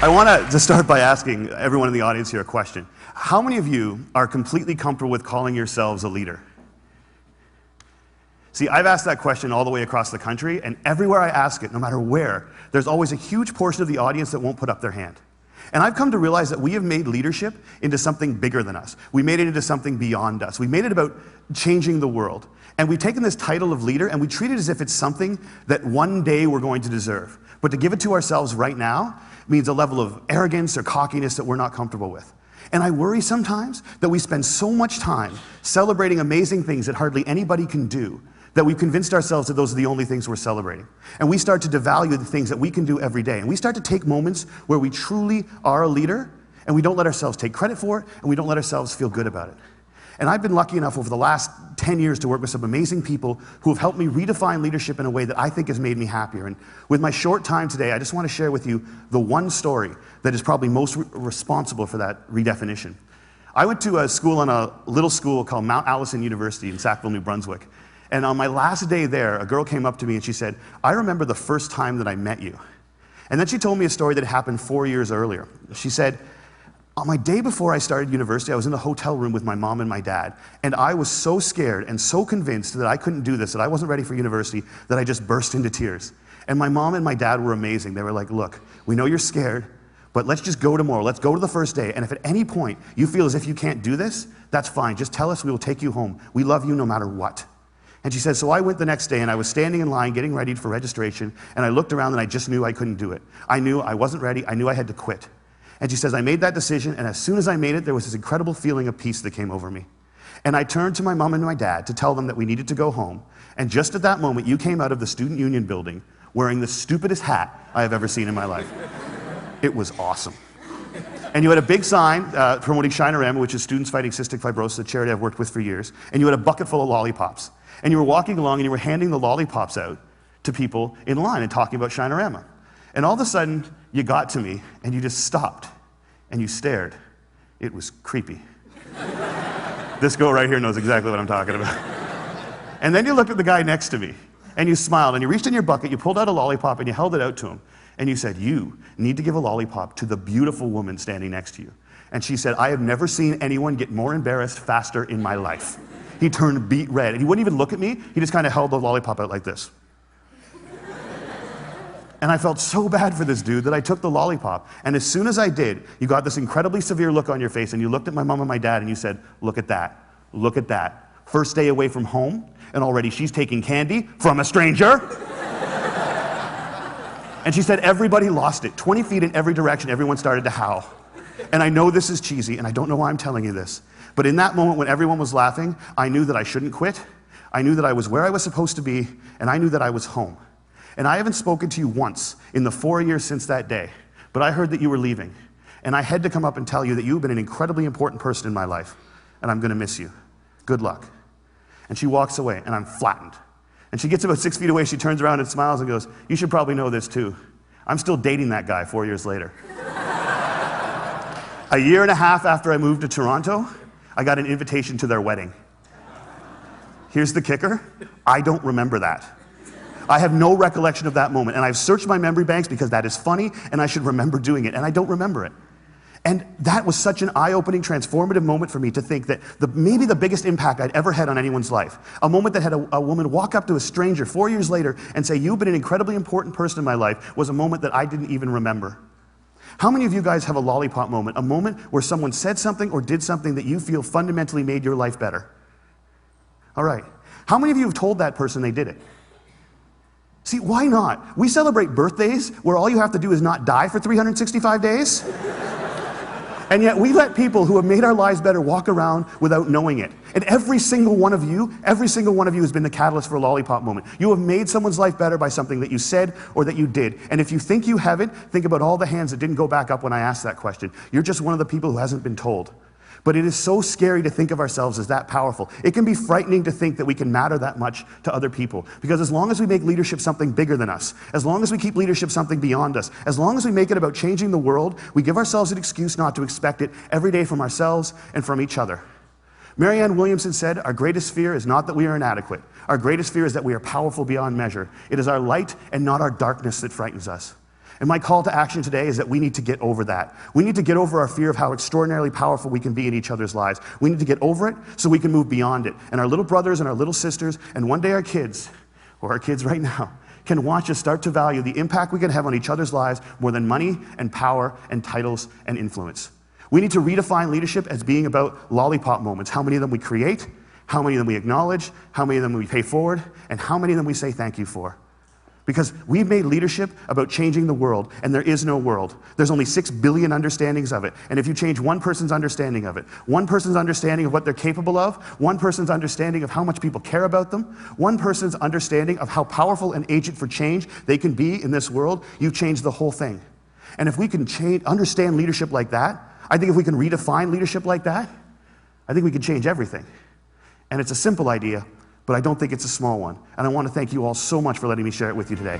I want to start by asking everyone in the audience here a question. How many of you are completely comfortable with calling yourselves a leader? See, I've asked that question all the way across the country, and everywhere I ask it, no matter where, there's always a huge portion of the audience that won't put up their hand. And I've come to realize that we have made leadership into something bigger than us. We made it into something beyond us. We made it about changing the world. And we've taken this title of leader and we treat it as if it's something that one day we're going to deserve. But to give it to ourselves right now means a level of arrogance or cockiness that we're not comfortable with. And I worry sometimes that we spend so much time celebrating amazing things that hardly anybody can do that we've convinced ourselves that those are the only things we're celebrating. And we start to devalue the things that we can do every day. And we start to take moments where we truly are a leader, and we don't let ourselves take credit for it, and we don't let ourselves feel good about it. And I've been lucky enough over the last 10 years to work with some amazing people who have helped me redefine leadership in a way that I think has made me happier. And with my short time today, I just want to share with you the one story that is probably most responsible for that redefinition. I went to a school in a little school called Mount Allison University in Sackville, New Brunswick. And on my last day there, a girl came up to me and she said, "I remember the first time that I met you." And then she told me a story that happened 4 years earlier. She said, "On my day before I started university, I was in the hotel room with my mom and my dad, and I was so scared and so convinced that I couldn't do this, that I wasn't ready for university, that I just burst into tears. And my mom and my dad were amazing. They were like, 'Look, we know you're scared, but let's just go tomorrow. Let's go to the first day. And if at any point you feel as if you can't do this, that's fine. Just tell us, we will take you home. We love you no matter what.'" And she said, so I went the next day and I was standing in line getting ready for registration, and I looked around and I just knew I couldn't do it. I knew I wasn't ready. I knew I had to quit. And she says, I made that decision, and as soon as I made it, there was this incredible feeling of peace that came over me. And I turned to my mom and my dad to tell them that we needed to go home. And just at that moment, you came out of the Student Union building wearing the stupidest hat I have ever seen in my life. It was awesome. And you had a big sign promoting Shinorama, which is Students Fighting Cystic Fibrosis, a charity I've worked with for years. And you had a bucket full of lollipops. And you were walking along and you were handing the lollipops out to people in line and talking about Shinorama. And all of a sudden, you got to me and you just stopped and you stared. It was creepy. This girl right here knows exactly what I'm talking about. And then you looked at the guy next to me and you smiled and you reached in your bucket, you pulled out a lollipop and you held it out to him. And you said, "You need to give a lollipop to the beautiful woman standing next to you." And she said, "I have never seen anyone get more embarrassed faster in my life." He turned beet red, and he wouldn't even look at me. He just kind of held the lollipop out like this. And I felt so bad for this dude that I took the lollipop. And as soon as I did, you got this incredibly severe look on your face, and you looked at my mom and my dad, and you said, "Look at that. Look at that. First day away from home, and already she's taking candy from a stranger." And she said everybody lost it. 20 feet in every direction, everyone started to howl. And I know this is cheesy, and I don't know why I'm telling you this. But in that moment when everyone was laughing, I knew that I shouldn't quit. I knew that I was where I was supposed to be, and I knew that I was home. And I haven't spoken to you once in the 4 years since that day, but I heard that you were leaving. And I had to come up and tell you that you've been an incredibly important person in my life, and I'm gonna miss you. Good luck. And she walks away, and I'm flattened. And she gets about 6 feet away, she turns around and smiles and goes, "You should probably know this too. I'm still dating that guy 4 years later." A year and a half after I moved to Toronto, I got an invitation to their wedding. Here's the kicker, I don't remember that. I have no recollection of that moment, and I've searched my memory banks because that is funny, and I should remember doing it, and I don't remember it. And that was such an eye-opening, transformative moment for me to think that maybe the biggest impact I'd ever had on anyone's life, a moment that had a woman walk up to a stranger 4 years later and say, "You've been an incredibly important person in my life," was a moment that I didn't even remember. How many of you guys have a lollipop moment, a moment where someone said something or did something that you feel fundamentally made your life better? All right. How many of you have told that person they did it? See, why not? We celebrate birthdays where all you have to do is not die for 365 days. And yet we let people who have made our lives better walk around without knowing it. And every single one of you has been the catalyst for a lollipop moment. You have made someone's life better by something that you said or that you did. And if you think you haven't, think about all the hands that didn't go back up when I asked that question. You're just one of the people who hasn't been told. But it is so scary to think of ourselves as that powerful. It can be frightening to think that we can matter that much to other people. Because as long as we make leadership something bigger than us, as long as we keep leadership something beyond us, as long as we make it about changing the world, we give ourselves an excuse not to expect it every day from ourselves and from each other. Marianne Williamson said, "Our greatest fear is not that we are inadequate. Our greatest fear is that we are powerful beyond measure. It is our light and not our darkness that frightens us." And my call to action today is that we need to get over that. We need to get over our fear of how extraordinarily powerful we can be in each other's lives. We need to get over it so we can move beyond it. And our little brothers and our little sisters, and one day our kids, or our kids right now, can watch us start to value the impact we can have on each other's lives more than money and power and titles and influence. We need to redefine leadership as being about lollipop moments. How many of them we create, how many of them we acknowledge, how many of them we pay forward, and how many of them we say thank you for. Because we've made leadership about changing the world, and there is no world. There's only 6 billion understandings of it. And if you change one person's understanding of it, one person's understanding of what they're capable of, one person's understanding of how much people care about them, one person's understanding of how powerful an agent for change they can be in this world, you've changed the whole thing. And if we can understand leadership like that, I think if we can redefine leadership like that, I think we can change everything. And it's a simple idea, but I don't think it's a small one. And I want to thank you all so much for letting me share it with you today.